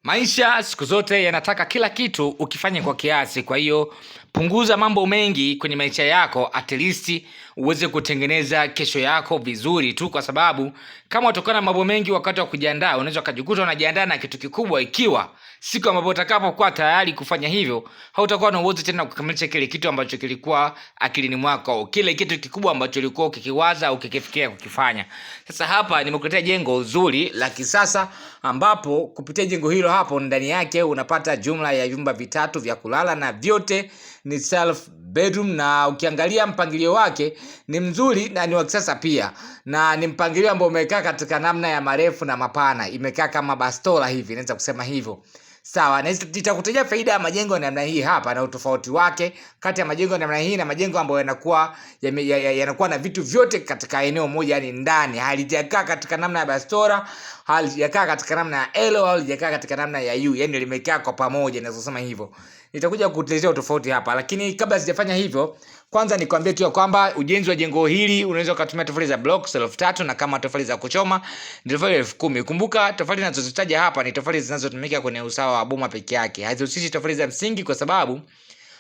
Maisha siku zote yanataka kila kitu ukifanya kwa kiasi. Kwa hiyo punguza mambo mengi kwenye maisha yako, at least uweze kutengeneza kesho yako vizuri tu, kwa sababu kama utokana mambo mengi wakati wa kujiandaa, unaweza kujikuta unajiandaa na kitu kikubwa, ikiwa siku ambapo utakapokuwa tayari kufanya hivyo hautakuwa na uwezo tena kukamilisha kile kitu ambacho kilikuwa akilini mwako, kile kitu kikubwa ambacho ulikuwa ukikiwaza au ukikifikiria kukifanya. Sasa hapa nimekuletea jengo zuri la kisasa, ambapo kupitia jengo hilo hapo ndani yake unapata jumla ya vyumba vitatu vya kulala, na vyote ni self bedroom, na ukiangalia mpangilio wake ni mzuri na ni wa kisasa pia, na ni mpangilio ambao umekaa katika namna ya marefu na mapana, imekaa kama bastola hivi, naweza kusema hivyo. Sawa, na nitakutajia faida ya majengo ya namna hii hapa na utofauti wake kati ya majengo ya namna hii na majengo ambayo yanakuwa na vitu vyote katika eneo moja, yani ndani. Halijakaa katika namna ya bastora, halijakaa katika namna ya L, halijakaa katika namna ya U, yani limekaa kwa pamoja, naweza kusema hivyo. Nitakuja kukuelezea utofauti hapa, lakini kabla sijafanya hivyo, kwanza nikwambie tu kwamba ujenzi wa jengo hili unaweza kutumia tofali za blocks 3000, na kama tofali za kuchoma ni tofali 10000. Kumbuka tofali ninazozitaja hapa ni tofali zinazotumika kwenye usawa wa boma peke yake, hazihusishi tofali za msingi, kwa sababu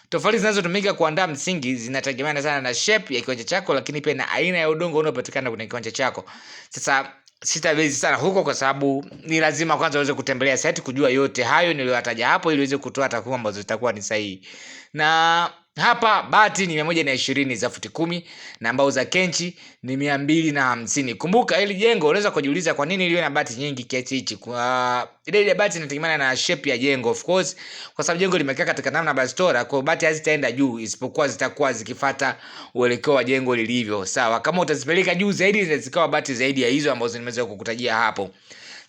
tofali zinazotumika kuandaa msingi zinategemeana sana na shape ya kiwanja chako, lakini pia na aina ya udongo unaopatikana kwenye kiwanja chako. Sasa sitabezi sana huko, kwa sababu ni lazima kwanza uweze kutembelea site kujua yote hayo niliyotaja hapo, ili uweze kutoa takwimu ambazo zitakuwa ni sahihi. Na hapa bati ni 120 za futi 10 na mbao za kenchi ni 250. Kumbuka hili jengo unaweza kujiuliza kwa nini liwe na bati nyingi kiasi hichi. Kwa ile bati inategemeana na shape ya jengo, of course, kwa sababu jengo limekaa katika namna bastora, kwa bati hazitaenda juu, isipokuwa zitakuwa zikifuata uelekeo wa jengo lilivyo. Sawa, kama utazipeleka juu zaidi zikawa bati zaidi ya hizo ambazo nimeweza kukutajia hapo.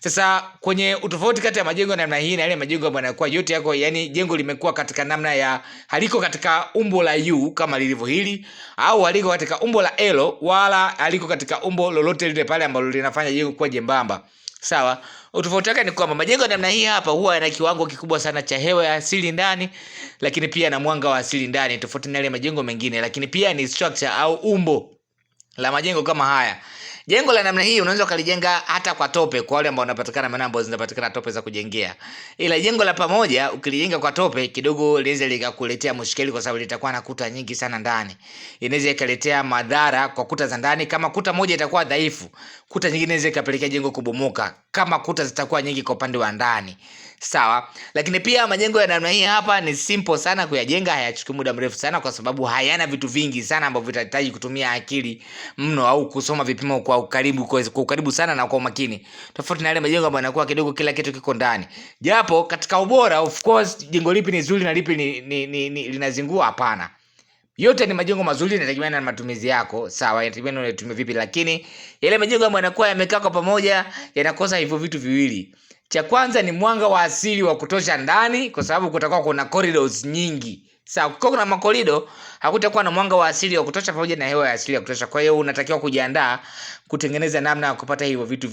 Sasa kwenye utofauti kati ya majengo namna hii na ile majengo ambayo yanakuwa yote yako, yani jengo limekuwa katika namna ya haliko katika umbo la U kama lilivyo hili, au haliko katika umbo la L, wala haliko katika umbo lolote lile pale ambalo linafanya jengo kuwa jembamba. Sawa, utofauti wake ni kwamba majengo namna hii hapa huwa yana kiwango kikubwa sana cha hewa ya asili ndani, lakini pia na mwanga wa asili ndani, tofauti na ile majengo mengine. Lakini pia ni structure au umbo la majengo kama haya. Jengo la namna hii unaweza kulijenga hata kwa tope, kwa wale ambao wanapatikana maeneo ambayo zinapatikana tope za kujengea. Ila jengo la pamoja ukilijenga kwa tope kidogo linaweza likakuletea mushkeli, kwa sababu litakuwa na kuta nyingi sana ndani. Inaweza ikaletea madhara kwa kuta za ndani. Kama kuta moja itakuwa dhaifu, kuta nyingine inaweza ikapelekea jengo kubomoka kama kuta zitakuwa nyingi kwa upande wa ndani. Sawa, lakini pia majengo ya namna hii hapa ni simple sana kuyajenga, hayachukui muda mrefu sana, kwa sababu hayana vitu vingi sana ambavyo vitahitaji kutumia akili mno au kusoma vipimo kwa ukaribu sana na kwa umakini, tofauti na yale majengo ambayo yanakuwa kidogo kila kitu kiko ndani. Japo katika ubora, of course, jengo lipi ni zuri na lipi linazingua? Hapana, yote ni majengo mazuri, inategemea na matumizi yako. Sawa, inategemea unatumia vipi, lakini yale majengo ambayo yanakuwa yamekaa kwa pamoja yanakosa hivyo vitu viwili. Cha kwanza ni mwanga wa asili wa kutosha ndani, kwa sababu kutakuwa kuna corridors nyingi. Sawa, kwa kuna makorido hakutakuwa na mwanga wa asili wa kutosha pamoja na hewa ya asili ya kutosha. Kwa hiyo unatakiwa kujiandaa kutengeneza namna ya kupata hivyo vitu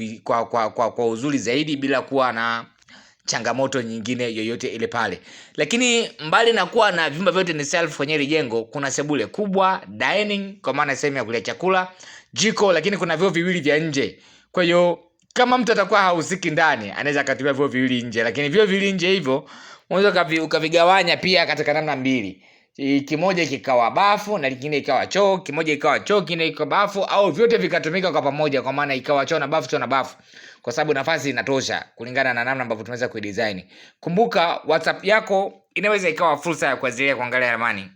kwa uzuri zaidi, bila kuwa na changamoto nyingine yoyote ile pale. Lakini mbali na kuwa na vyumba vyote ni self kwenye ile jengo, kuna sebule kubwa, dining kwa maana sehemu ya kulia chakula, jiko, lakini kuna vyoo viwili vya nje. Kwa hiyo kama mtu atakuwa hahusiki ndani, anaweza akatumia vyoo viwili nje, lakini vyoo viwili nje hivyo unaweza ukavigawanya pia katika namna mbili. Kimoja kikawa bafu na kingine ikawa choo, kimoja ikawa choo, kingine ikawa bafu, au vyote vikatumika kwa pamoja, kwa maana ikawa choo na bafu, kwa sababu nafasi inatosha kulingana na namna ambavyo tunaweza kuidesign. Kumbuka WhatsApp yako inaweza ikawa fursa ya kuanzia kuangalia ramani.